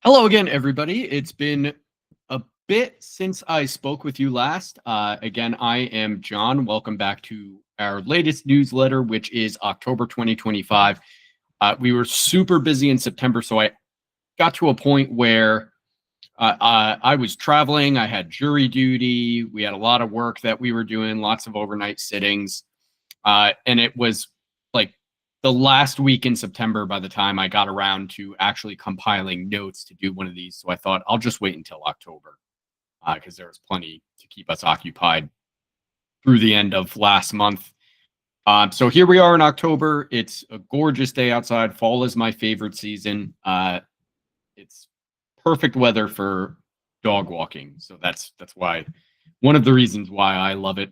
Hello again, everybody. It's been a bit since I spoke with you last. Again, I am John. Welcome back to our latest newsletter, which is October 2025. We were super busy in September, so I got to a point where I was traveling. I had jury duty. We had a lot of work that we were doing, lots of overnight sittings. And it was like the last week in September by the time I got around to actually compiling notes to do one of these. So I thought I'll just wait until October because there was plenty to keep us occupied through the end of last month. So here we are in October. It's a gorgeous day outside. Fall is my favorite season. It's perfect weather for dog walking. So that's why one of the reasons why I love it.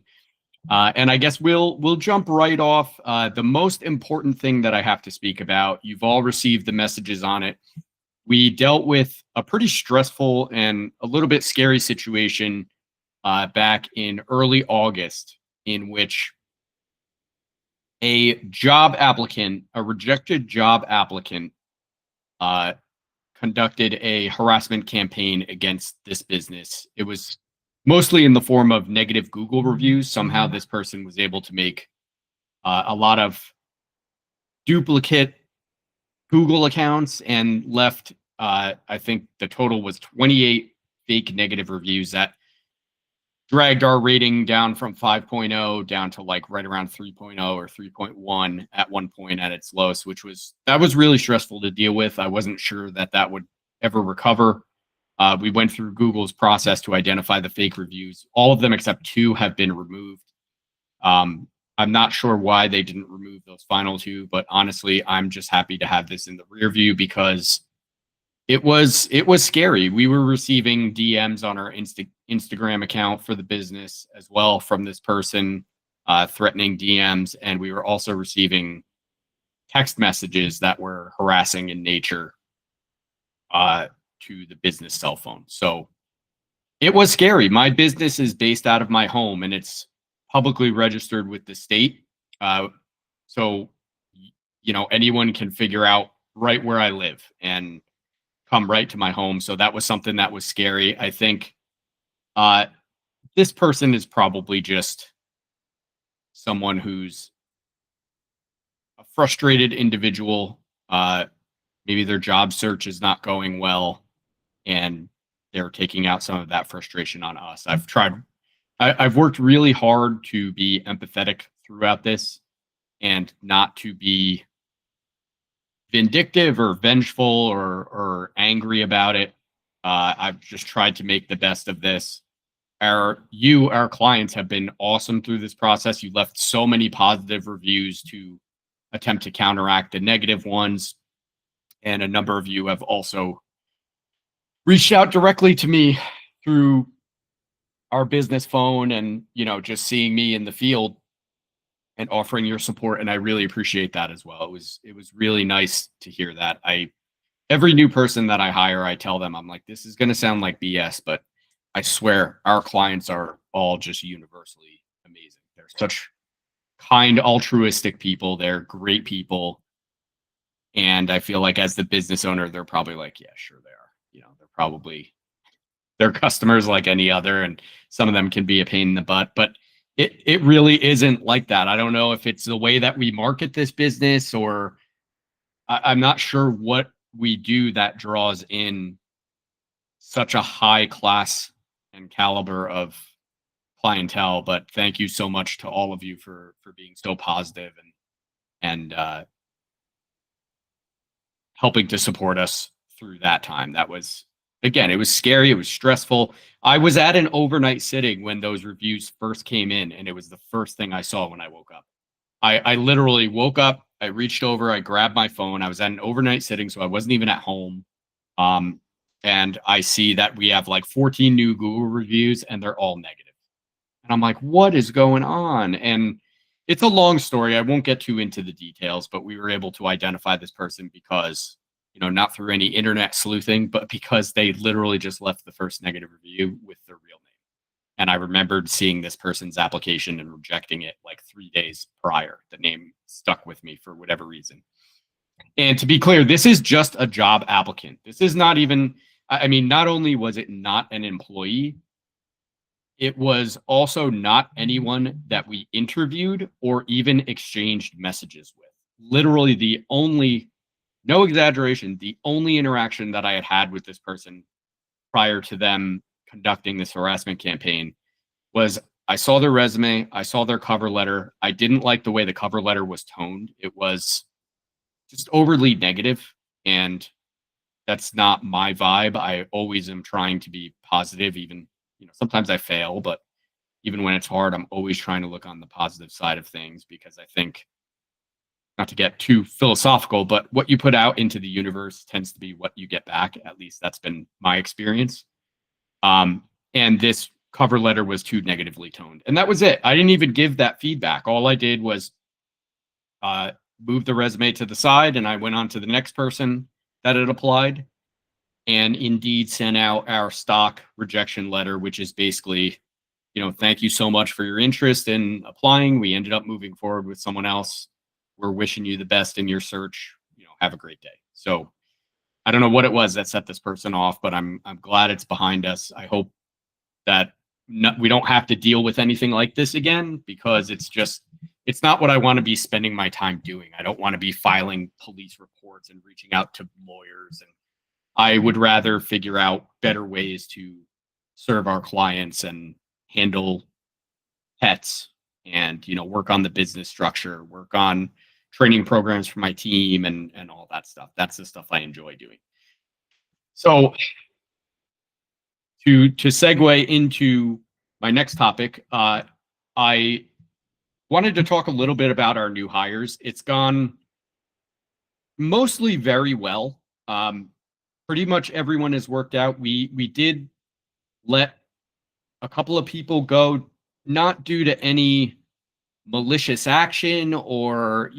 And I guess we'll jump right off. The most important thing that I have to speak about, you've all received the messages on it. We dealt with a pretty stressful and a little bit scary situation back in early August, in which a rejected job applicant, conducted a harassment campaign against this business. It was mostly in the form of negative Google reviews. Somehow this person was able to make a lot of duplicate Google accounts and left, I think the total was 28 fake negative reviews that dragged our rating down from 5.0 down to like right around 3.0 or 3.1 at one point at its lowest, that was really stressful to deal with. I wasn't sure that would ever recover. We went through Google's process to identify the fake reviews. All of them except two have been removed. I'm not sure why they didn't remove those final two, but honestly, I'm just happy to have this in the rear view because it was scary. We were receiving DMs on our Instagram account for the business as well from this person, threatening DMs, and we were also receiving text messages that were harassing in nature to the business cell phone. So it was scary. My business is based out of my home and it's publicly registered with the state. So, anyone can figure out right where I live and come right to my home. So that was something that was scary. I think this person is probably just someone who's a frustrated individual. Maybe their job search is not going well and they're taking out some of that frustration on us. I've worked really hard to be empathetic throughout this and not to be vindictive or vengeful or angry about it. I've just tried to make the best of this. Our clients have been awesome through this process. You left so many positive reviews to attempt to counteract the negative ones. And a number of you have also reached out directly to me through our business phone and, just seeing me in the field and offering your support. And I really appreciate that as well. It was really nice to hear that. Every new person that I hire, I tell them, I'm like, this is going to sound like BS, but I swear our clients are all just universally amazing. They're such kind, altruistic people. They're great people. And I feel like as the business owner, they're probably like, yeah, sure they are. They're customers like any other, and some of them can be a pain in the butt, but it really isn't like that. I don't know if it's the way that we market this business or I'm not sure what we do that draws in such a high class and caliber of clientele. But thank you so much to all of you for being so positive and helping to support us through that time. That was, again, it was scary. It was stressful. I was at an overnight sitting when those reviews first came in, and it was the first thing I saw when I woke up. I literally woke up, I reached over, I grabbed my phone. I was at an overnight sitting, so I wasn't even at home. And I see that we have like 14 new Google reviews, and they're all negative. And I'm like, what is going on? And it's a long story. I won't get too into the details, but we were able to identify this person because, not through any internet sleuthing, but because they literally just left the first negative review with their real name. And I remembered seeing this person's application and rejecting it like 3 days prior. The name stuck with me for whatever reason. And to be clear, this is just a job applicant. This is not even, I mean, not only was it not an employee, it was also not anyone that we interviewed or even exchanged messages with. Literally, the only, no exaggeration, the only interaction that I had had with this person prior to them conducting this harassment campaign was I saw their resume, I saw their cover letter. I didn't like the way the cover letter was toned. It was just overly negative, and that's not my vibe. I always am trying to be positive, even, sometimes I fail, but even when it's hard, I'm always trying to look on the positive side of things, because I think, not to get too philosophical, but what you put out into the universe tends to be what you get back. At least that's been my experience. And this cover letter was too negatively toned, and that was it. I didn't even give that feedback. All I did was move the resume to the side, and I went on to the next person that had applied, and Indeed sent out our stock rejection letter, which is basically, thank you so much for your interest in applying. We ended up moving forward with someone else. We're wishing you the best in your search. Have a great day. So I don't know what it was that set this person off, but I'm glad it's behind us. I hope that we don't have to deal with anything like this again, because it's not what I want to be spending my time doing. I don't want to be filing police reports and reaching out to lawyers, and I would rather figure out better ways to serve our clients and handle pets, and work on the business structure, work on training programs for my team, and all that stuff. That's the stuff I enjoy doing. So to segue into my next topic, I wanted to talk a little bit about our new hires. It's gone mostly very well. Pretty much everyone has worked out. We did let a couple of people go, not due to any malicious action or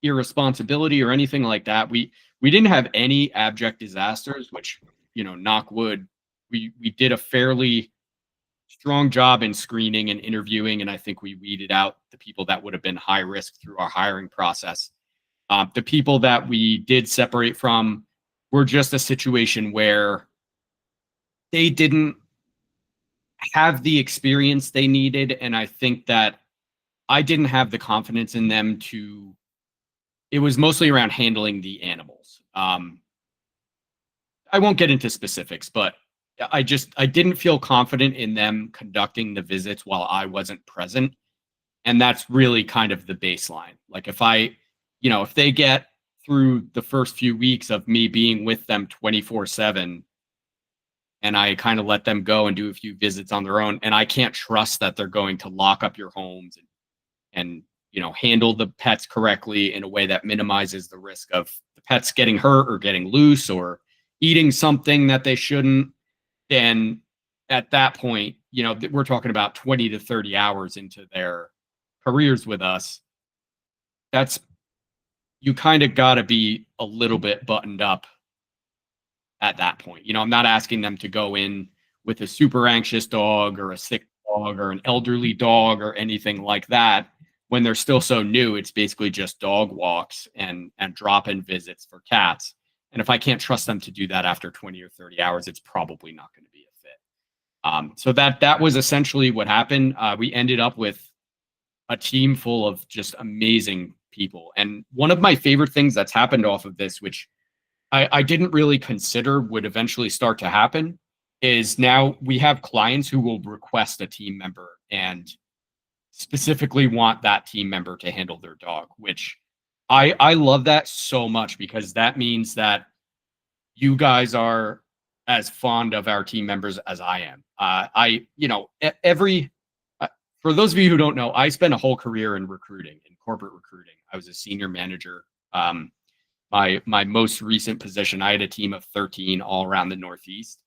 irresponsibility or anything like that. We didn't have any abject disasters, which, knock wood, we did a fairly strong job in screening and interviewing, and I think we weeded out the people that would have been high risk through our hiring process. The people that we did separate from were just a situation where they didn't have the experience they needed, and I think that I didn't have the confidence in them to. It was mostly around handling the animals. I won't get into specifics, but I didn't feel confident in them conducting the visits while I wasn't present. And that's really kind of the baseline. Like if they get through the first few weeks of me being with them 24/7, and I kind of let them go and do a few visits on their own, and I can't trust that they're going to lock up your homes and handle the pets correctly in a way that minimizes the risk of the pets getting hurt or getting loose or eating something that they shouldn't, then at that point, we're talking about 20 to 30 hours into their careers with us. You kind of got to be a little bit buttoned up at that point. I'm not asking them to go in with a super anxious dog or a sick dog or an elderly dog or anything like that. When they're still so new, it's basically just dog walks and drop-in visits for cats. And if I can't trust them to do that after 20 or 30 hours, it's probably not going to be a fit. So that was essentially what happened. We ended up with a team full of just amazing people. And one of my favorite things that's happened off of this, which I didn't really consider would eventually start to happen, is now we have clients who will request a team member and specifically want that team member to handle their dog, which I love that so much, because that means that you guys are as fond of our team members as I am. For those of you who don't know, I spent a whole career in recruiting, in corporate recruiting. I was a senior manager. My most recent position, I had a team of 13 all around the Northeast.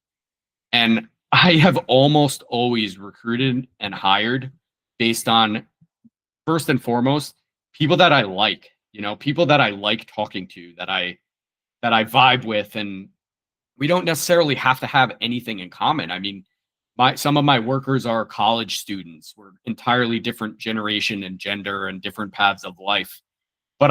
And I have almost always recruited and hired based on, first and foremost, people that I like, people that I like talking to, that I vibe with. And we don't necessarily have to have anything in common. I mean, some of my workers are college students. We're entirely different generation and gender and different paths of life. but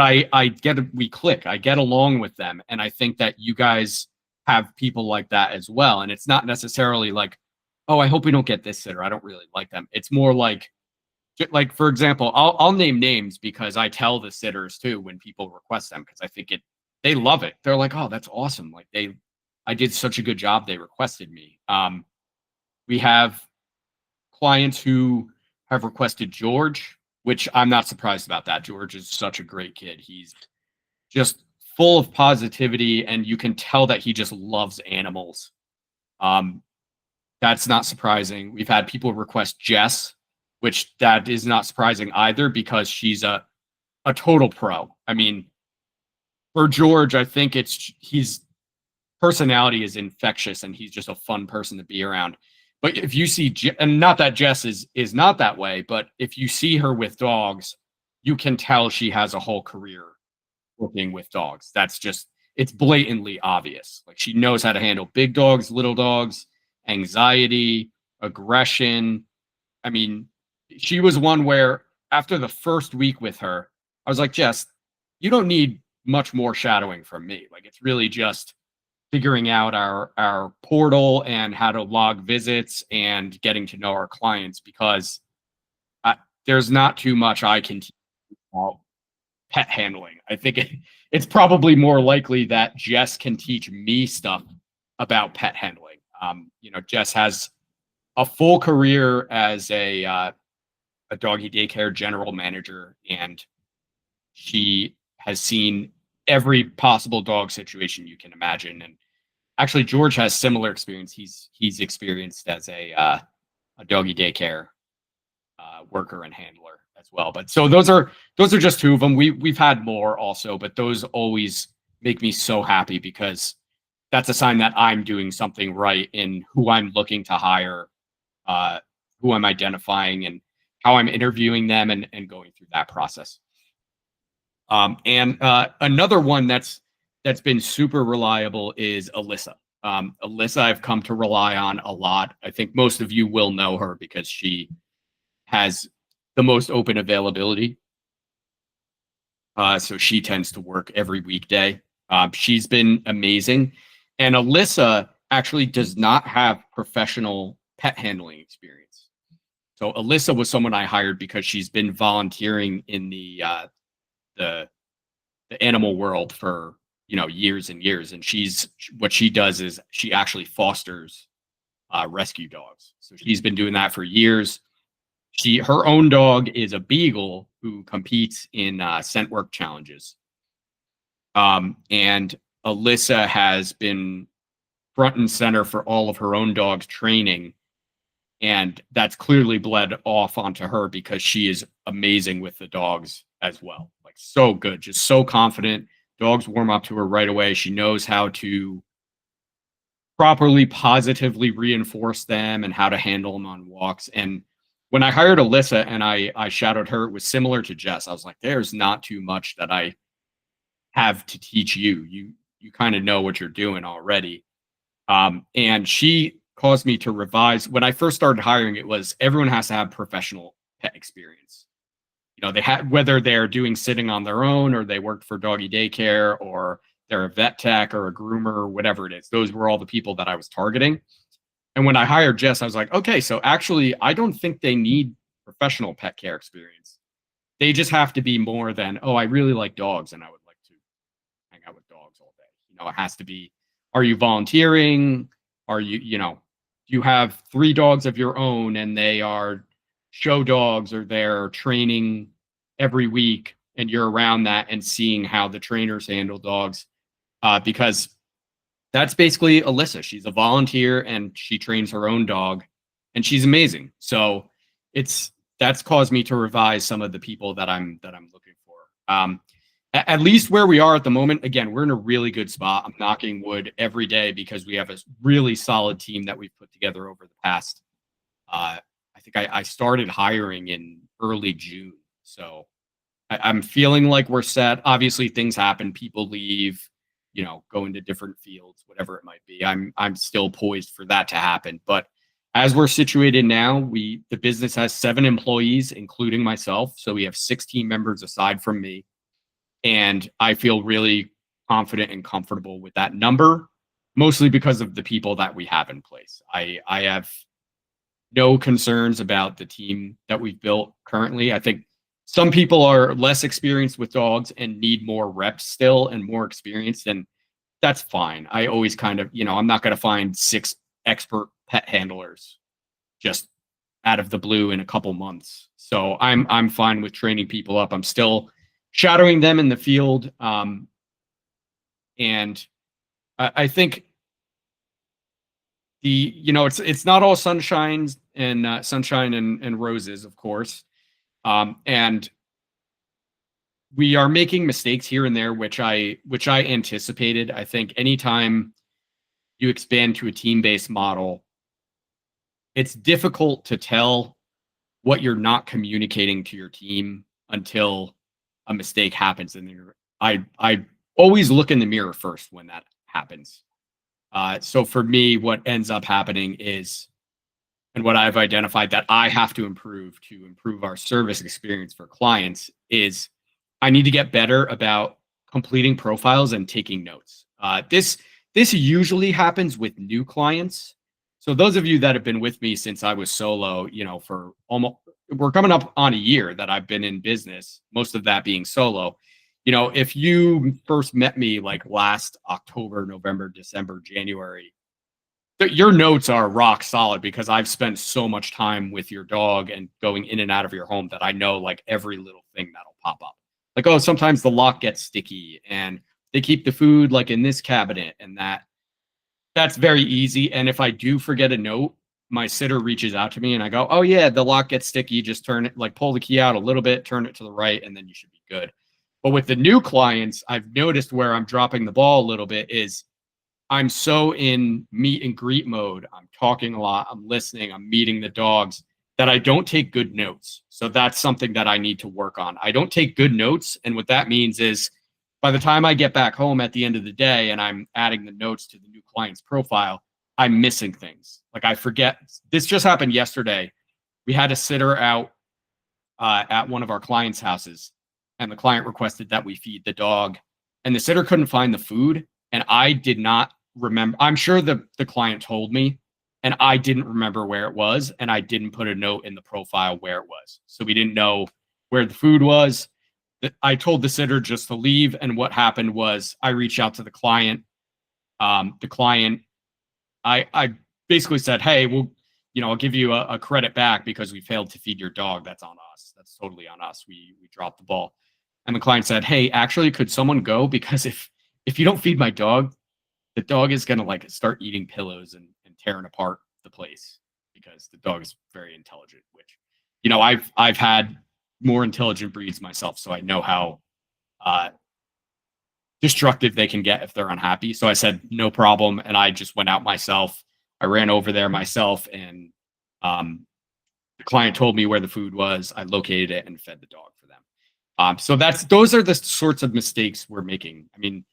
we click, I get along with them. And I think that you guys have people like that as well. And it's not necessarily like, oh, I hope we don't get this sitter, I don't really like them. It's more like, for example, I'll name names because I tell the sitters too when people request them, because I think they love it. They're like, oh, that's awesome. Like I did such a good job. They requested me. We have clients who have requested George, which I'm not surprised about that. George is such a great kid. He's just full of positivity, and you can tell that he just loves animals. That's not surprising. We've had people request Jess, which that is not surprising either, because she's a total pro. I mean, for George, I think his personality is infectious, and he's just a fun person to be around. But if you see, and not that Jess is not that way, but if you see her with dogs, you can tell she has a whole career working with dogs. It's blatantly obvious. Like, she knows how to handle big dogs, little dogs, anxiety, aggression. I mean, she was one where after the first week with her, I was like, Jess, you don't need much more shadowing from me. Like, it's really just figuring out our portal and how to log visits and getting to know our clients, because there's not too much I can teach about pet handling. I think it's probably more likely that Jess can teach me stuff about pet handling. Jess has a full career as a doggy daycare general manager, and she has seen every possible dog situation you can imagine. And actually, George has similar experience. He's experienced as a doggy daycare worker and handler as well. But so those are just two of them. We've had more also, but those always make me so happy, because that's a sign that I'm doing something right in who I'm looking to hire, who I'm identifying, and how I'm interviewing them, and going through that process. And another one that's been super reliable is Alyssa. Alyssa, I've come to rely on a lot. I think most of you will know her because she has the most open availability. So she tends to work every weekday. She's been amazing. And Alyssa actually does not have professional pet handling experience. So Alyssa was someone I hired because she's been volunteering in the animal world for years and years, and what she does is she actually fosters rescue dogs. So she's been doing that for years. Her own dog is a beagle who competes in scent work challenges, and Alyssa has been front and center for all of her own dogs training, and that's clearly bled off onto her because she is amazing with the dogs as well. Like, so good, just so confident. Dogs warm up to her right away. She knows how to properly positively reinforce them and how to handle them on walks. And when I hired Alyssa and I shadowed her, it was similar to Jess. I was like, there's not too much that I have to teach you. You kind of know what you're doing already. And she caused me to revise. When I first started hiring, it was everyone has to have professional pet experience. They had, whether they're doing sitting on their own, or they worked for doggy daycare, or they're a vet tech or a groomer or whatever it is. Those were all the people that I was targeting. And when I hired Jess, I was like, okay, so actually, I don't think they need professional pet care experience. They just have to be more than, oh, I really like dogs and I would like to hang out with dogs all day. It has to be, are you volunteering? Are you, do you have 3 dogs of your own and they are show dogs, or they're training every week and you're around that and seeing how the trainers handle dogs? Because that's basically Alyssa. She's a volunteer and she trains her own dog, and she's amazing. So that's caused me to revise some of the people that I'm looking for. At least where we are at the moment, again, we're in a really good spot. I'm knocking wood every day because we have a really solid team that we've put together over the past, I think I started hiring in early June. So I'm feeling like we're set. Obviously, things happen. People leave, go into different fields, whatever it might be. I'm still poised for that to happen. But as we're situated now, the business has 7 employees, including myself. So we have 6 team members aside from me. And I feel really confident and comfortable with that number, mostly because of the people that we have in place. I have no concerns about the team that we've built currently. I think some people are less experienced with dogs and need more reps still and more experience, and that's fine. I always kind of, I'm not going to find 6 expert pet handlers just out of the blue in a couple months. So I'm fine with training people up. I'm still shadowing them in the field, and I think it's not all sunshine and roses, of course. And we are making mistakes here and there, which I anticipated. I think anytime you expand to a team-based model, it's difficult to tell what you're not communicating to your team until a mistake happens. And I always look in the mirror first when that happens. So for me, what ends up happening is, and what I've identified that I have to improve our service experience for clients is I need to get better about completing profiles and taking notes. This usually happens with new clients. So those of you that have been with me since I was solo, for almost, we're coming up on a year that I've been in business, most of that being solo. If you first met me like last October, November, December, January, your notes are rock solid because I've spent so much time with your dog and going in and out of your home that I know like every little thing that'll pop up. Like, oh, sometimes the lock gets sticky and they keep the food like in this cabinet, and that's very easy. And if I do forget a note, my sitter reaches out to me and I go, oh yeah, the lock gets sticky. Just turn it, like pull the key out a little bit, turn it to the right, and then you should be good. But with the new clients, I've noticed where I'm dropping the ball a little bit is I'm so in meet and greet mode. I'm talking a lot. I'm listening. I'm meeting the dogs that I don't take good notes. So that's something that I need to work on. I don't take good notes. And what that means is by the time I get back home at the end of the day and I'm adding the notes to the new client's profile, I'm missing things. Like I forget. This just happened yesterday. We had a sitter out at one of our clients' houses, and the client requested that we feed the dog, and the sitter couldn't find the food. And I did not remember. I'm sure the client told me, and I didn't remember where it was, and I didn't put a note in the profile where it was. So we didn't know where the food was. I told the sitter just to leave, and what happened was I reached out to the client. I basically said, hey, well, I'll give you a credit back because we failed to feed your dog. That's on us. That's totally on us. We dropped the ball. And the client said, hey, actually, could someone go? Because if you don't feed my dog, the dog is going to like start eating pillows and tearing apart the place, because the dog is very intelligent, which, I've had more intelligent breeds myself. So I know how destructive they can get if they're unhappy. So I said, no problem. And I just went out myself. I ran over there myself, and the client told me where the food was. I located it and fed the dog for them. So those are the sorts of mistakes we're making. I mean,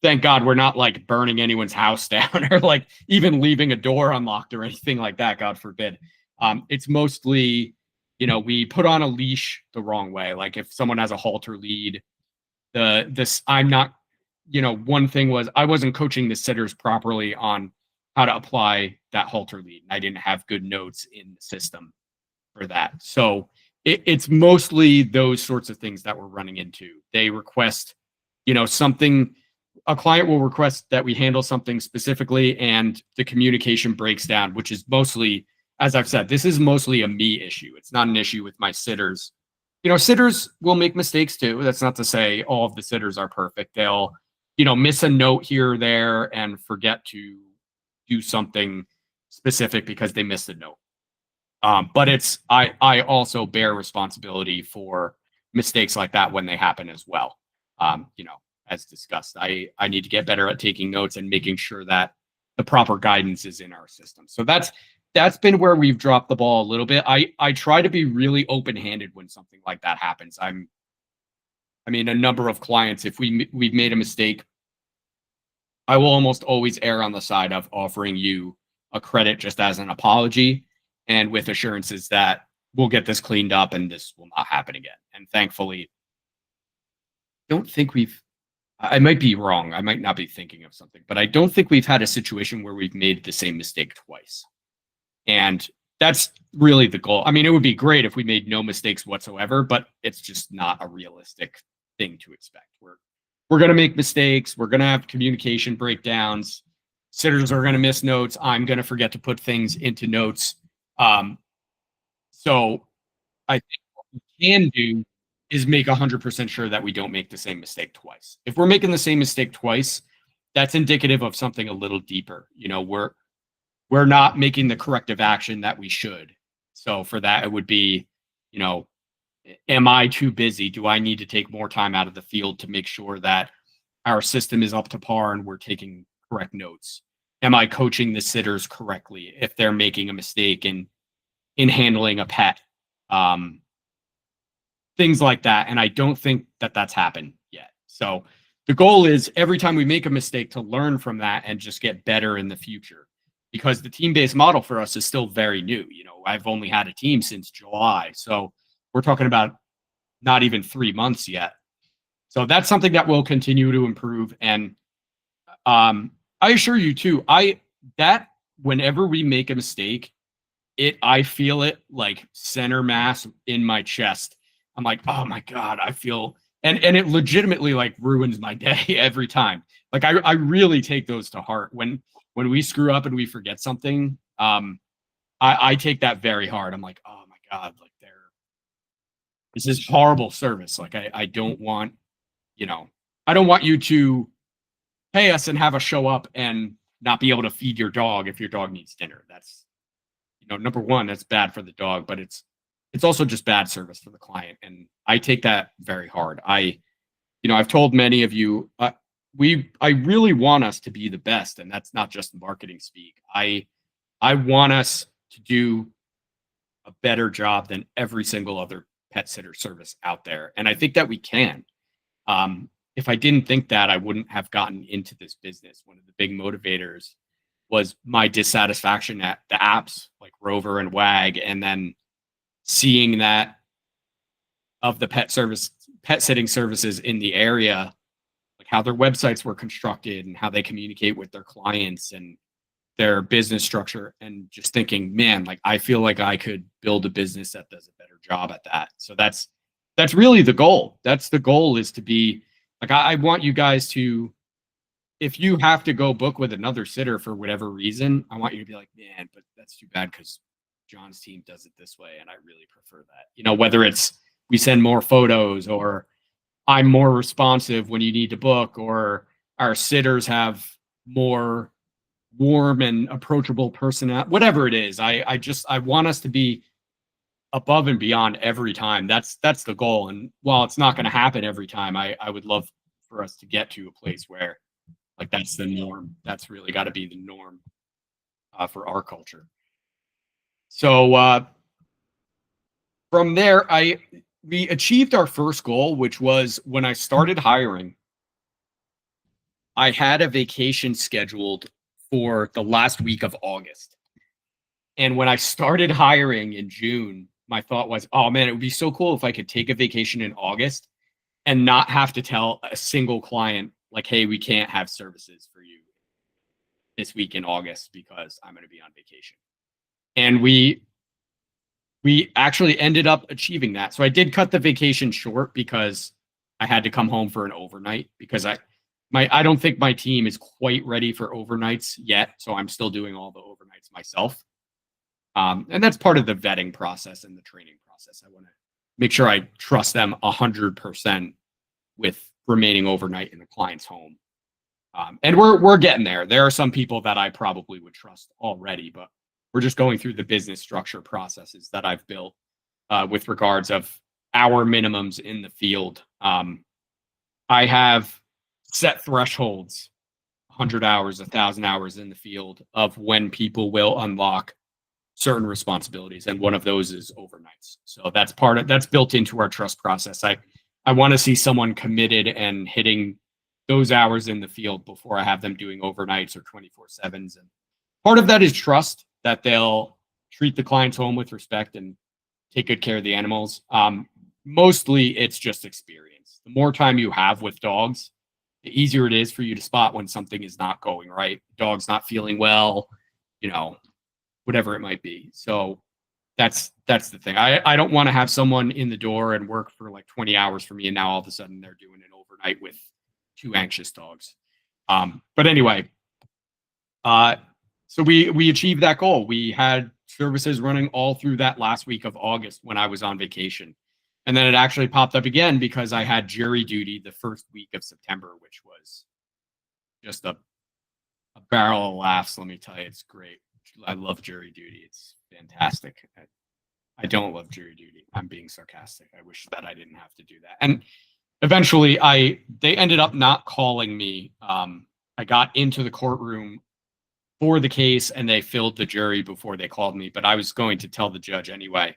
thank God we're not like burning anyone's house down or like even leaving a door unlocked or anything like that. God forbid. It's mostly, we put on a leash the wrong way. Like if someone has a halter lead, I'm not, one thing was I wasn't coaching the sitters properly on how to apply that halter lead. And I didn't have good notes in the system for that. So it's mostly those sorts of things that we're running into. They request, something, a client will request that we handle something specifically, and the communication breaks down, which is mostly, as I've said, this is mostly a me issue. It's not an issue with my sitters. Sitters will make mistakes too. That's not to say all of the sitters are perfect. They'll, miss a note here or there and forget to do something specific because they missed a note. But I also bear responsibility for mistakes like that when they happen as well. As discussed, I need to get better at taking notes and making sure that the proper guidance is in our system. So that's been where we've dropped the ball a little bit. I try to be really open-handed when something like that happens. I mean, a number of clients, if we've made a mistake, I will almost always err on the side of offering you a credit just as an apology, and with assurances that we'll get this cleaned up and this will not happen again. And thankfully, don't think I might be wrong. I might not be thinking of something, but I don't think we've had a situation where we've made the same mistake twice. And that's really the goal. I mean, it would be great if we made no mistakes whatsoever, but it's just not a realistic thing to expect. We're going to make mistakes. We're going to have communication breakdowns. Sitters are going to miss notes. I'm going to forget to put things into notes. So I think what we can do is make 100% sure that we don't make the same mistake twice. If we're making the same mistake twice, that's indicative of something a little deeper. We're not making the corrective action that we should. So for that, it would be, am I too busy? Do I need to take more time out of the field to make sure that our system is up to par and we're taking correct notes? Am I coaching the sitters correctly if they're making a mistake in handling a pet? Things like that. And I don't think that that's happened yet. So the goal is every time we make a mistake to learn from that and just get better in the future, because the team-based model for us is still very new. I've only had a team since July. So we're talking about not even 3 months yet. So that's something that will continue to improve. And I assure you too, that whenever we make a mistake, I feel it like center mass in my chest. I'm like, oh my God, I feel, and it legitimately like ruins my day every time. Like I really take those to heart. When we screw up and we forget something, I take that very hard. I'm like, oh my God, like this is horrible service. Like I don't want, I don't want you to pay us and have us show up and not be able to feed your dog if your dog needs dinner. That's, number one, that's bad for the dog, but it's also just bad service for the client. And I take that very hard. I've told many of you, I really want us to be the best. And that's not just marketing speak. I want us to do a better job than every single other pet sitter service out there. And I think that we can. If I didn't think that, I wouldn't have gotten into this business. One of the big motivators was my dissatisfaction at the apps like Rover and Wag, and then seeing that of the pet sitting services in the area, like how their websites were constructed and how they communicate with their clients and their business structure, and just thinking, man, like I feel like I could build a business that does a better job at that. So that's really the goal. That's the goal, is to be like, I want you guys to, if you have to go book with another sitter for whatever reason, I want you to be like, man, but that's too bad because John's team does it this way, and I really prefer that. Whether it's we send more photos, or I'm more responsive when you need to book, or our sitters have more warm and approachable personality, whatever it is. I want us to be above and beyond every time. That's the goal. And while it's not going to happen every time, I would love for us to get to a place where like that's the norm. That's really got to be the norm for our culture. So from there, we achieved our first goal, which was when I started hiring, I had a vacation scheduled for the last week of August. And when I started hiring in June, my thought was, oh man, it would be so cool if I could take a vacation in August and not have to tell a single client like, hey, we can't have services for you this week in August because I'm going to be on vacation. And we actually ended up achieving that. So I did cut the vacation short because I had to come home for an overnight, because I don't think my team is quite ready for overnights yet. So I'm still doing all the overnights myself. And that's part of the vetting process and the training process. I want to make sure I trust them 100% with remaining overnight in the client's home. And we're getting there. There are some people that I probably would trust already, but we're just going through the business structure processes that I've built with regards of hour minimums in the field. I have set thresholds, 100 hours, 1,000 hours in the field of when people will unlock certain responsibilities, and one of those is overnights. So that's built into our trust process. I want to see someone committed and hitting those hours in the field before I have them doing overnights or 24/7s. And part of that is trust that they'll treat the client's home with respect and take good care of the animals. Mostly it's just experience. the more time you have with dogs, the easier it is for you to spot when something is not going right. Dog's not feeling well, you know, whatever it might be. So that's the thing. I don't want to have someone in the door and work for like 20 hours for me, and now all of a sudden they're doing it overnight with two anxious dogs. But anyway, so we achieved that goal. We had services running all through that last week of August when I was on vacation. And then it actually popped up again because I had jury duty the first week of September, which was just a barrel of laughs. Let me tell you, it's great. I love jury duty. It's fantastic. I don't love jury duty. I'm being sarcastic. I wish that I didn't have to do that. And eventually they ended up not calling me. I got into the courtroom for the case and they filled the jury before they called me, but I was going to tell the judge anyway.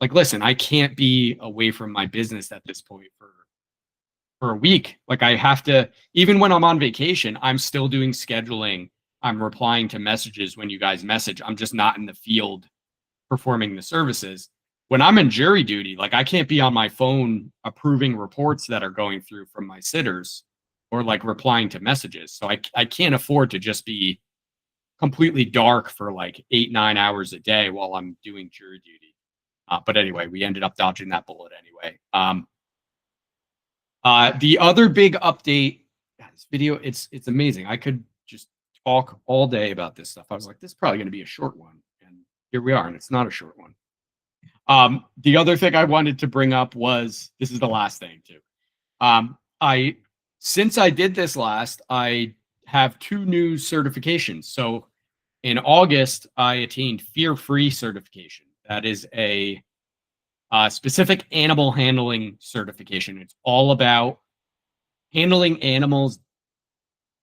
Like, listen, I can't be away from my business at this point for a week. Like, I have to, even when I'm on vacation, I'm still doing scheduling. I'm replying to messages when you guys message. I'm just not in the field performing the services. When I'm in jury duty, like, I can't be on my phone approving reports that are going through from my sitters or like replying to messages. So I can't afford to just be completely dark for like 8-9 hours a day while I'm doing jury duty. But anyway, we ended up dodging that bullet anyway. The other big update, this video, it's amazing. I could just talk all day about this stuff. I was like, this is probably going to be a short one. And here we are, and it's not a short one. The other thing I wanted to bring up was, this is the last thing too. Since I did this last, I have 2 new certifications. So in August, I attained fear-free certification. That is a specific animal handling certification. It's all about handling animals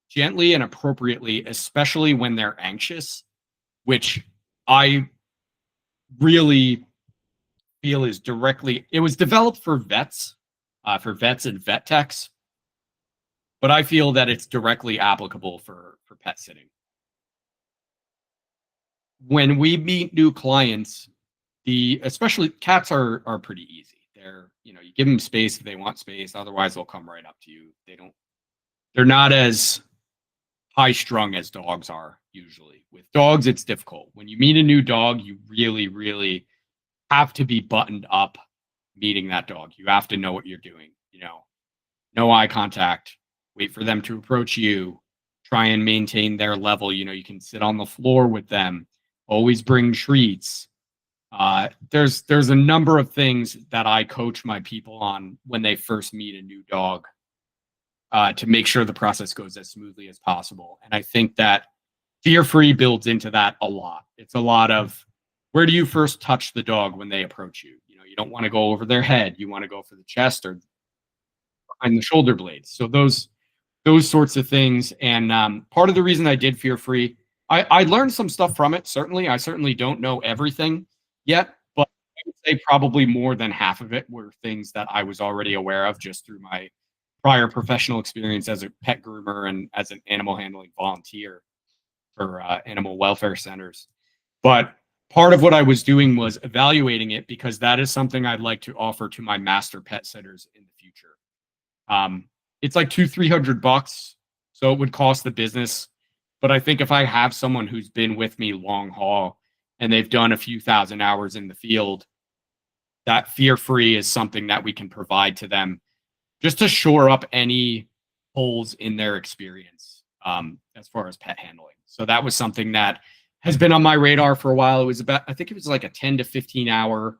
gently and appropriately, especially when they're anxious, which I really feel is it was developed for vets and vet techs, but I feel that it's directly applicable for pet sitting. When we meet new clients, especially cats are pretty easy. They're, you give them space if they want space, otherwise they'll come right up to you. They're not as high strung as dogs are usually. With dogs, it's difficult. When you meet a new dog, you really, really have to be buttoned up meeting that dog. You have to know what you're doing, no eye contact, wait for them to approach you, try and maintain their level. You can sit on the floor with them, always bring treats. There's a number of things that I coach my people on when they first meet a new dog, to make sure the process goes as smoothly as possible. And I think that fear-free builds into that a lot. It's a lot of, where do you first touch the dog when they approach you? You don't want to go over their head. You want to go for the chest or behind the shoulder blades. So those sorts of things. And part of the reason I did fear-free, I learned some stuff from it. Certainly, I certainly don't know everything yet, but I would say probably more than half of it were things that I was already aware of just through my prior professional experience as a pet groomer and as an animal handling volunteer for animal welfare centers. But part of what I was doing was evaluating it, because that is something I'd like to offer to my master pet sitters in the future. It's like $200-300, so it would cost the business. But I think if I have someone who's been with me long haul and they've done a few thousand hours in the field, that fear-free is something that we can provide to them just to shore up any holes in their experience, as far as pet handling. So that was something that has been on my radar for a while. It was I think it was like a 10 to 15 hour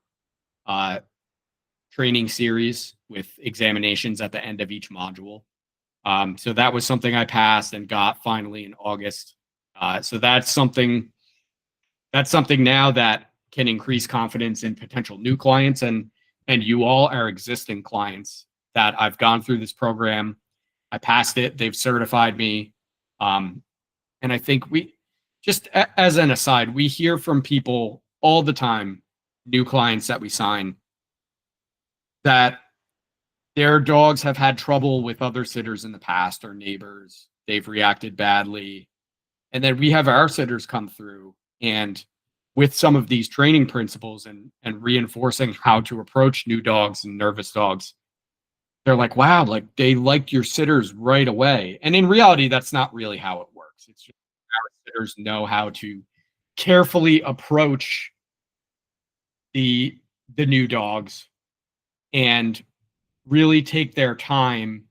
training series with examinations at the end of each module. So that was something I passed and got finally in August. So that's something now that can increase confidence in potential new clients and you all are existing clients that I've gone through this program. I passed it. They've certified me. And I think just as an aside, we hear from people all the time, new clients that we sign, that their dogs have had trouble with other sitters in the past or neighbors. They've reacted badly. And then we have our sitters come through, and with some of these training principles and reinforcing how to approach new dogs and nervous dogs, they're like, wow, like they liked your sitters right away. And in reality, that's not really how it works. It's just our sitters know how to carefully approach the new dogs and really take their time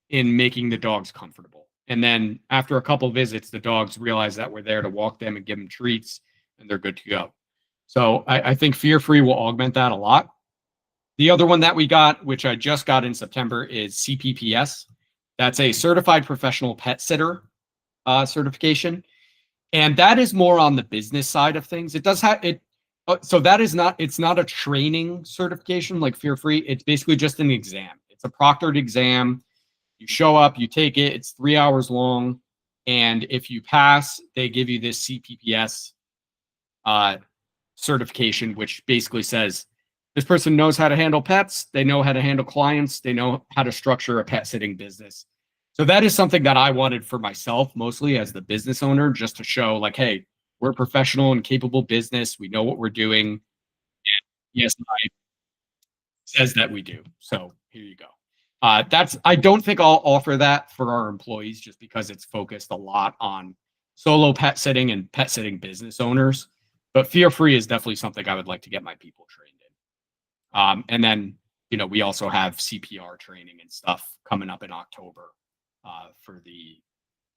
in making the dogs comfortable. And then after a couple visits, the dogs realize that we're there to walk them and give them treats, and they're good to go. So I think Fear Free will augment that a lot. The other one that we got, which I just got in September, is CPPS. That's a Certified Professional Pet Sitter certification. And that is more on the business side of things. It does have it. So that is not, it's not a training certification like Fear Free. It's basically just an exam. It's a proctored exam. You show up, you take it. It's 3 hours long. And if you pass, they give you this CPPS certification, which basically says this person knows how to handle pets. They know how to handle clients. They know how to structure a pet sitting business. So that is something that I wanted for myself, mostly as the business owner, just to show like, hey, we're a professional and capable business. We know what we're doing. And yes, I says that we do. So here you go. I don't think I'll offer that for our employees just because it's focused a lot on solo pet sitting and pet sitting business owners. But Fear Free is definitely something I would like to get my people trained in. And then, you know, we also have CPR training and stuff coming up in October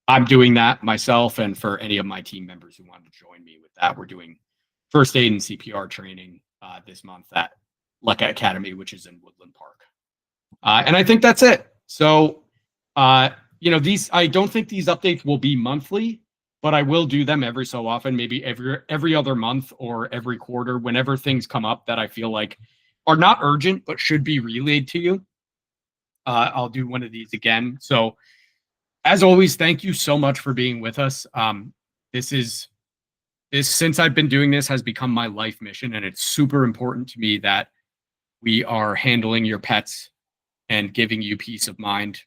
I'm doing that myself, and for any of my team members who want to join me with that, we're doing first aid and CPR training this month at Lecca Academy, which is in Woodland Park. And I think that's it. So, you know, I don't think these updates will be monthly, but I will do them every so often, maybe every other month or every quarter, whenever things come up that I feel like are not urgent, but should be relayed to you. I'll do one of these again. So as always, thank you so much for being with us. This since I've been doing this has become my life mission, and it's super important to me that we are handling your pets and giving you peace of mind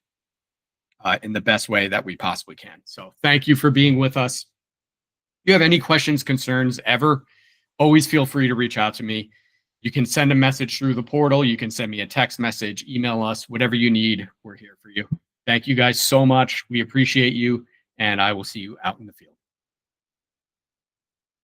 in the best way that we possibly can. So thank you for being with us. If you have any questions, concerns ever, always feel free to reach out to me. You can send a message through the portal. You can send me a text message, email us, whatever you need. We're here for you. Thank you guys so much. We appreciate you, and I will see you out in the field.